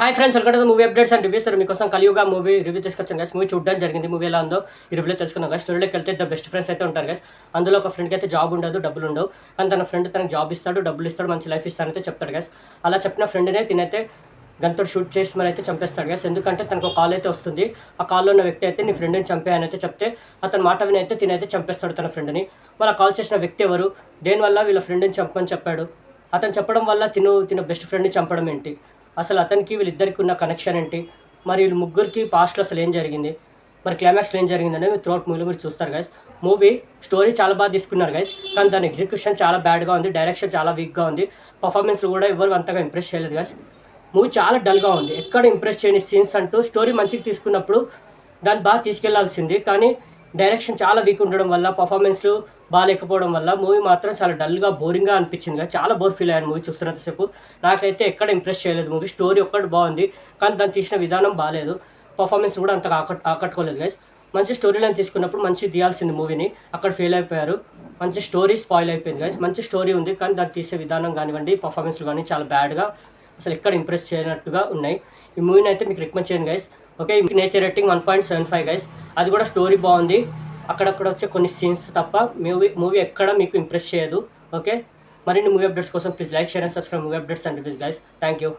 Hi friends, welcome to movie updates and reviews. మీకోసం కలియుగ movie review తీసుకొచ్చాను guys. Movie చూడడం జరిగింది. మూవీ ఎలా ఉందో ఈ రివ్యూలో తెలుసుకున్నాం గైస్. స్టోరీలోకి వెళ్తే ఇద్దరు బెస్ట్ ఫ్రెండ్స్ అయితే ఉంటారు గైస్. అందులో ఒక ఫ్రెండ్కి అయితే జాబ్ ఉండదు, డబ్బులు ఉండవు. కానీ తన ఫ్రెండ్ తనకు జాబ్ ఇస్తాడు, డబ్బులు ఇస్తాడు, మంచి లైఫ్ ఇస్తానైతే చెప్తాడు గైస్. అలా చెప్పిన ఫ్రెండ్నే తినైతే గంతో షూట్ చేసి మరి అయితే చంపేస్తాడు గైస్. ఎందుకంటే తనకు కాల్ అయితే వస్తుంది. ఆ కాల్లో ఉన్న వ్యక్తి అయితే నీ ఫ్రెండ్ని చంపేయని అయితే చెప్తే అతని మాట విని అయితే తినైతే చంపేస్తాడు తన ఫ్రెండ్ని. మరి కాల్ చేసిన వ్యక్తి ఎవరు, దేనివల్ల వీళ్ళ ఫ్రెండ్ని చంపని చెప్పాడు, అతను చెప్పడం వల్ల తిన బెస్ట్ ఫ్రెండ్ని చంపడం ఏంటి, అసలు అతనికి వీళ్ళిద్దరికి ఉన్న కనెక్షన్ ఏంటి, మరి వీళ్ళు ముగ్గురికి పాస్ట్లో అసలు ఏం జరిగింది, మరి క్లైమాక్స్లో ఏం జరిగిందని మీరు త్రూఅవుట్ మూవీలో మీరు చూస్తారు గైస్. మూవీ స్టోరీ చాలా బాగా తీసుకున్నారు గైస్, కానీ దాని ఎగ్జిక్యూషన్ చాలా బ్యాడ్గా ఉంది, డైరెక్షన్ చాలా వీక్గా ఉంది, పర్ఫార్మెన్స్ కూడా ఎవరు అంతగా ఇంప్రెస్ చేయలేదు గైస్. మూవీ చాలా డల్గా ఉంది, ఎక్కడ ఇంప్రెస్ చేయని సీన్స్ అంటూ. స్టోరీ మంచిగా తీసుకున్నప్పుడు దాన్ని బాగా తీసుకెళ్లాల్సింది, కానీ డైరెక్షన్ చాలా వీక్ ఉండడం వల్ల, పర్ఫార్మెన్స్లు బాగాలేకపోవడం వల్ల మూవీ మాత్రం చాలా డల్గా బోరింగ్గా అనిపించింది కదా. చాలా బోర్ ఫీల్ అయ్యాను మూవీ చూస్తున్నంతసేపు. నాకైతే ఎక్కడ ఇంప్రెస్ చేయలేదు మూవీ. స్టోరీ ఒక్కటి బాగుంది, కానీ దాన్ని తీసిన విధానం బాగాలేదు, పర్ఫార్మెన్స్ కూడా అంతగా ఆకట్టుకోలేదు గైస్. మంచి స్టోరీ లైన్ తీసుకున్నప్పుడు మంచి తీయాల్సింది మూవీని, అక్కడ ఫెయిల్ అయిపోయారు. మంచి స్టోరీ స్పాయిల్ అయిపోయింది గైస్. మంచి స్టోరీ ఉంది, కానీ దాన్ని తీసే విధానం కానివ్వండి, పర్ఫార్మెన్స్లు కానీ చాలా బ్యాడ్గా, అసలు ఎక్కడ ఇంప్రెస్ చేయనట్టుగా ఉన్నాయి. ఈ మూవీని అయితే మీకు రికమెండ్ చేయను guys. Okay, nature rating 1.75 guys. అది కూడా స్టోరీ బాగుంది, అక్కడక్కడ వచ్చే కొన్ని సీన్స్ తప్ప మూవీ ఎక్కడ మీకు ఇంప్రెస్ చేయదు. ఓకే, మరిన్ని మూవీ అప్డేట్స్ కోసం please like, share and subscribe movie updates and reviews guys. Thank you.